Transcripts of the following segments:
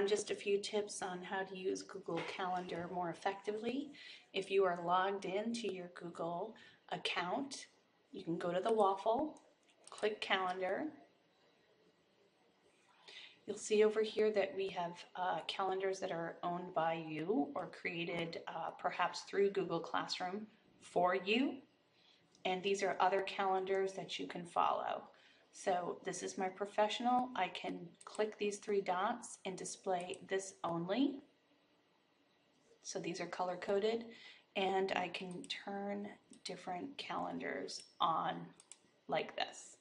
Just a few tips on how to use Google Calendar more effectively. If you are logged into your Google account, you can go to the waffle, click Calendar. You'll see over here that we have calendars that are owned by you or created perhaps through Google Classroom for you. And these are other calendars that you can follow. So this is my professional. I can click these three dots and display this only. So these are color coded, and I can turn different calendars on like this.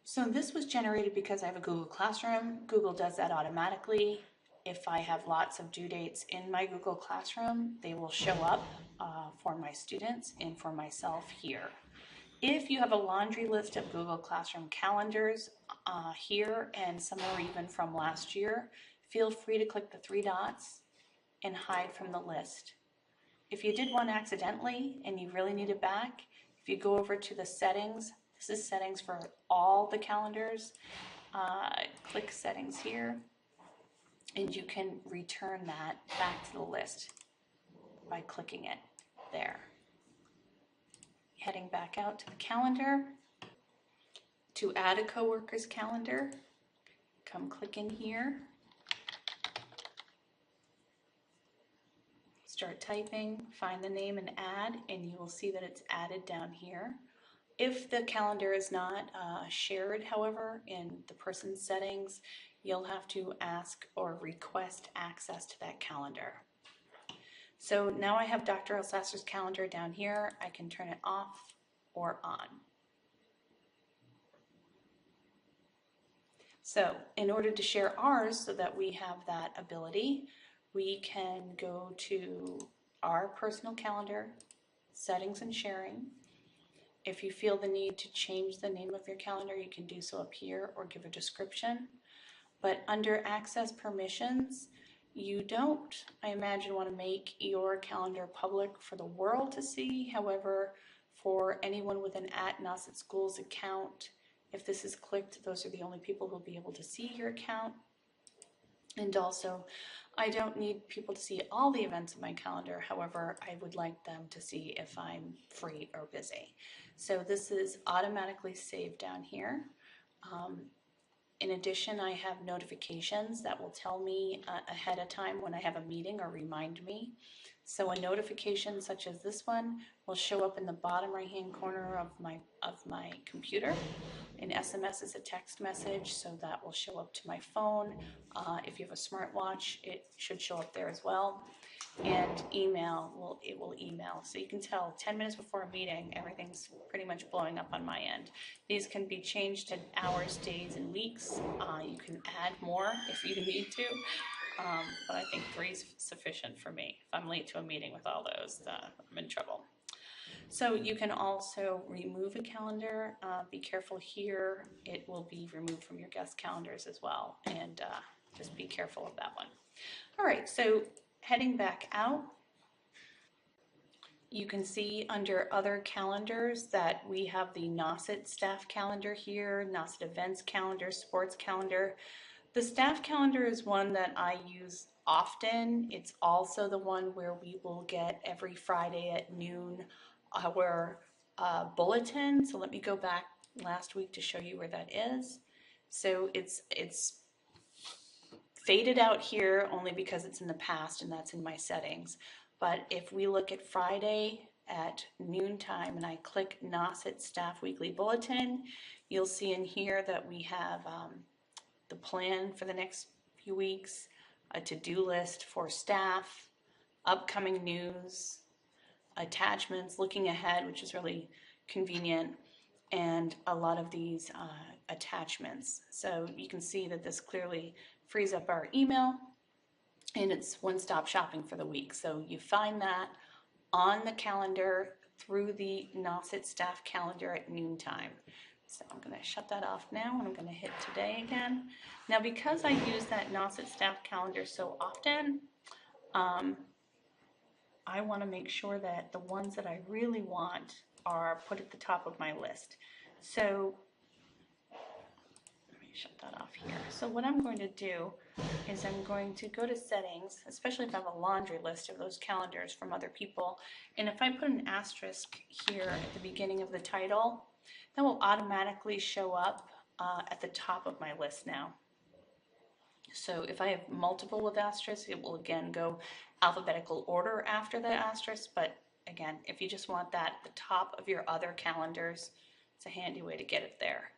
So this was generated because I have a Google Classroom. Google does that automatically. If I have lots of due dates in my Google Classroom, they will show up for my students and for myself here. If you have a laundry list of Google Classroom calendars here, and some are even from last year, feel free to click the three dots and hide from the list. If you did one accidentally and you really need it back, if you go over to the settings, this is settings for all the calendars, click settings here, and you can return that back to the list by clicking it there. Heading back out to the calendar. To add a coworker's calendar, come click in here. Start typing, find the name and add, and you will see that it's added down here. If the calendar is not shared, however, in the person's settings, you'll have to ask or request access to that calendar. So now I have Dr. Elsasser's calendar down here. I can turn it off or on. So in order to share ours so that we have that ability, we can go to our personal calendar, settings and sharing. If you feel the need to change the name of your calendar, you can do so up here or give a description. But under access permissions, you don't, I imagine, want to make your calendar public for the world to see. However, for anyone with an @NossetSchools account, if this is clicked, those are the only people who will be able to see your account. And also, I don't need people to see all the events in my calendar. However, I would like them to see if I'm free or busy. So this is automatically saved down here. In addition, I have notifications that will tell me ahead of time when I have a meeting or remind me. So a notification such as this one will show up in the bottom right-hand corner of my computer. An SMS is a text message, so that will show up to my phone. If you have a smartwatch, it should show up there as well. And email, it will email. So you can tell 10 minutes before a meeting, everything's pretty much blowing up on my end. These can be changed to hours, days, and weeks. You can add more if you need to, but I think 3 is sufficient for me. If I'm late to a meeting with all those, I'm in trouble. So you can also remove a calendar. Be careful here. It will be removed from your guest calendars as well, and just be careful of that one. All right, so heading back out, you can see under other calendars that we have the Nosset staff calendar here, Nosset events calendar, sports calendar. The staff calendar is one that I use often. It's also the one where we will get every Friday at noon our bulletin. So let me go back last week to show you where that is. So it's faded out here only because it's in the past and that's in my settings. But if we look at Friday at noontime and I click Nosset Staff Weekly Bulletin, you'll see in here that we have the plan for the next few weeks, a to-do list for staff, upcoming news, attachments, looking ahead, which is really convenient, and a lot of these attachments. So you can see that this clearly frees up our email, and it's one-stop shopping for the week. So you find that on the calendar through the Nosset staff calendar at noontime. So I'm going to shut that off now, and I'm going to hit today again. Now, because I use that Nosset staff calendar so often, I want to make sure that the ones that I really want are put at the top of my list. So shut that off here. So what I'm going to do is I'm going to go to settings, especially if I have a laundry list of those calendars from other people. And if I put an asterisk here at the beginning of the title, that will automatically show up at the top of my list now. So if I have multiple with asterisks, it will again go alphabetical order after the asterisk. But again, if you just want that at the top of your other calendars, it's a handy way to get it there.